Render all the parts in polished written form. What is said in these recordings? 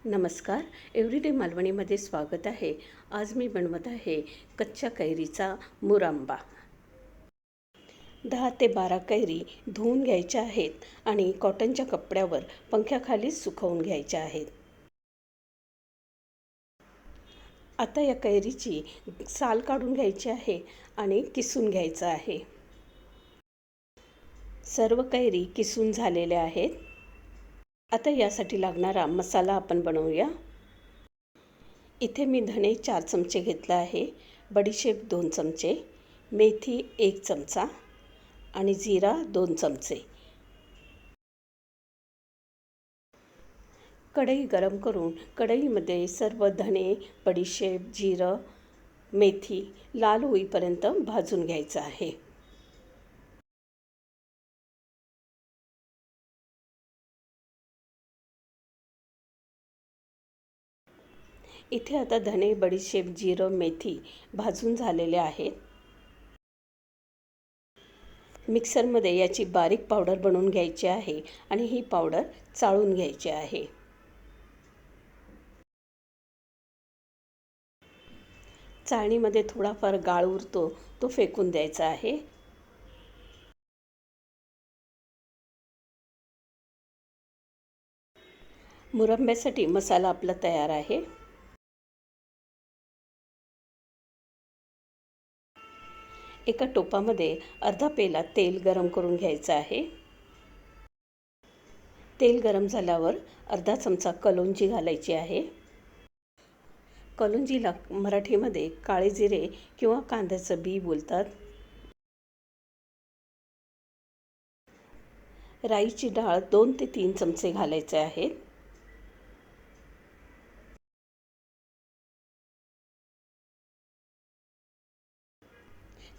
नमस्कार. एव्हरीडे मालवणीमध्ये स्वागत आहे. आज मी बनवत आहे कच्च्या कैरीचा मुरांबा. 10 ते 12 कैरी धुवून घ्यायच्या आहेत आणि कॉटनच्या कपड्यावर पंख्याखाली सुकवून घ्यायच्या आहेत. आता या कैरीची साल काढून घ्यायची आहे आणि किसून घ्यायचं आहे. सर्व कैरी किसून झालेल्या आहेत. आता यासाठी लागणारा मसाला आपण बनवूया. इथे मी धणे 4 चमचे घेतला आहे, बडीशेप 2 चमचे, मेथी 1 चमचा आणि जिरा 2 चमचे. कढई गरम करून कढईमध्ये सर्व धणे, बडीशेप, जिरं, मेथी लाल होईपर्यंत भाजून घ्यायचं आहे. इथे आता धणे, बडीशेप, जिरं, मेथी भाजून झालेले आहेत. मिक्सरमध्ये याची बारीक पावडर बनवून घ्यायची आहे आणि ही पावडर चाळून घ्यायची आहे. चाळणीमध्ये थोडाफार गाळ उरतो तो फेकून द्यायचा आहे. मुरंब्यासाठी मसाला आपला तयार आहे. एका टोपामध्ये अर्धा पेला तेल गरम करून घ्यायचं आहे. तेल गरम झाल्यावर अर्धा चमचा कलोंजी घालायची आहे. कलोंजीला मराठीमध्ये काळे जिरे किंवा कांद्याचं बी बोलतात. राईची डाळ 2 ते 3 चमचे घालायचे आहेत.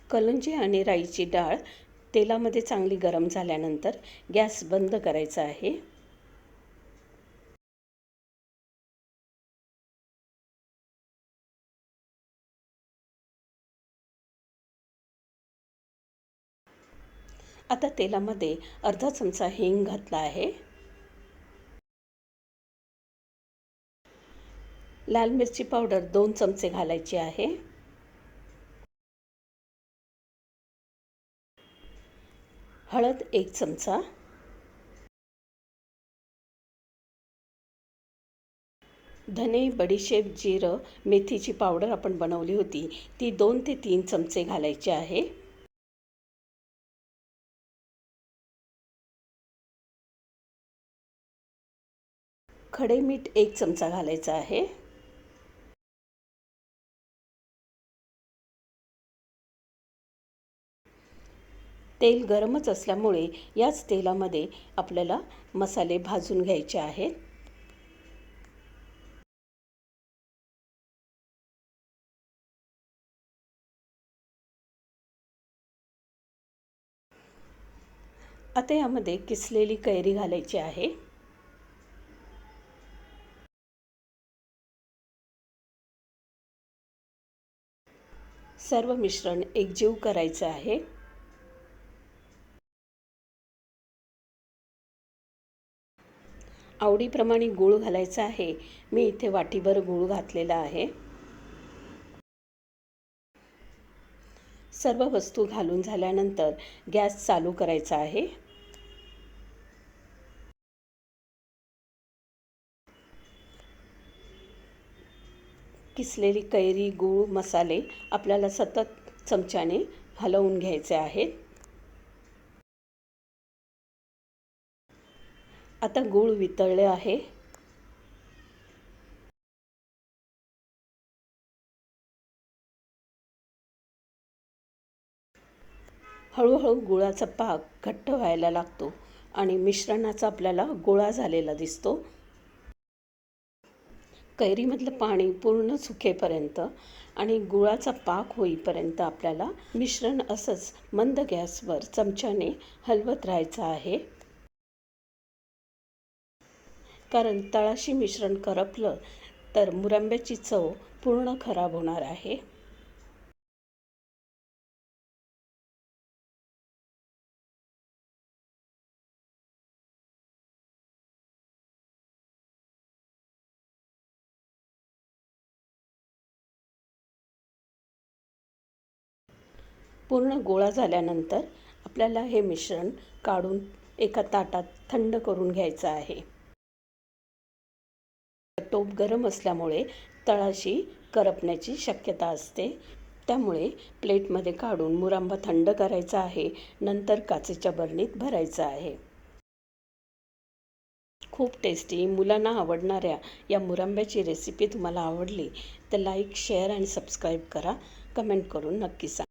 कलोंजी आणि राईची डाळ तेलामध्ये चांगली गरम झाल्यानंतर गॅस बंद करायचा आहे. आता तेलामध्ये अर्धा चमचा हिंग घातला आहे. लाल मिरची पावडर 2 चमचे घालायची आहे. हळद 1 चमचा. धने, बडीशेप, जिरं, मेथीची पावडर आपण बनवली होती ती 2 ते 3 चमचे घालायची आहे. खडे मीठ 1 चमचा घालायचा आहे. तेल गरमच असल्यामुळे याच तेलामध्ये आपल्याला मसाले भाजून घ्यायचे आहेत. आता यामध्ये किसलेली कैरी घालायची आहे. सर्व मिश्रण एकजीव करायचं आहे. आवडीप्रमाणे गूळ घालायचा आहे. मी इथे वाटीभर गूळ घातलेला आहे. सर्व वस्तू घालून झाल्यानंतर गॅस चालू करायचा आहे. किसलेली कैरी, गूळ, मसाले आपल्याला सतत चमच्याने हलवून घ्यायचे आहेत. आता गूळ वितळले आहे. हळूहळू गुळाचा पाक घट्ट व्हायला लागतो आणि मिश्रणाचा आपल्याला गोळा झालेला दिसतो. कैरीमधलं पाणी पूर्ण सुकेपर्यंत आणि गुळाचा पाक होईपर्यंत आपल्याला मिश्रण असंच मंद गॅसवर चमच्याने हलवत राहायचं आहे. कारण तळाशी मिश्रण करपलं तर मुरंब्याची चव पूर्ण खराब होणार आहे. पूर्ण गोळा झाल्यानंतर आपल्याला हे मिश्रण काढून एका ताटात थंड करून घ्यायचं आहे. टोप गरम असल्यामुळे तळाशी करपण्याची शक्यता असते. त्यामुळे प्लेटमध्ये काढून मुरांबा थंड करायचा आहे. नंतर काचेच्या बरणीत भरायचा आहे. खूप टेस्टी मुलांना आवडणाऱ्या या मुरंब्याची रेसिपी तुम्हाला आवडली तर लाईक, शेअर आणि सबस्क्राईब करा. कमेंट करून नक्की सांगा.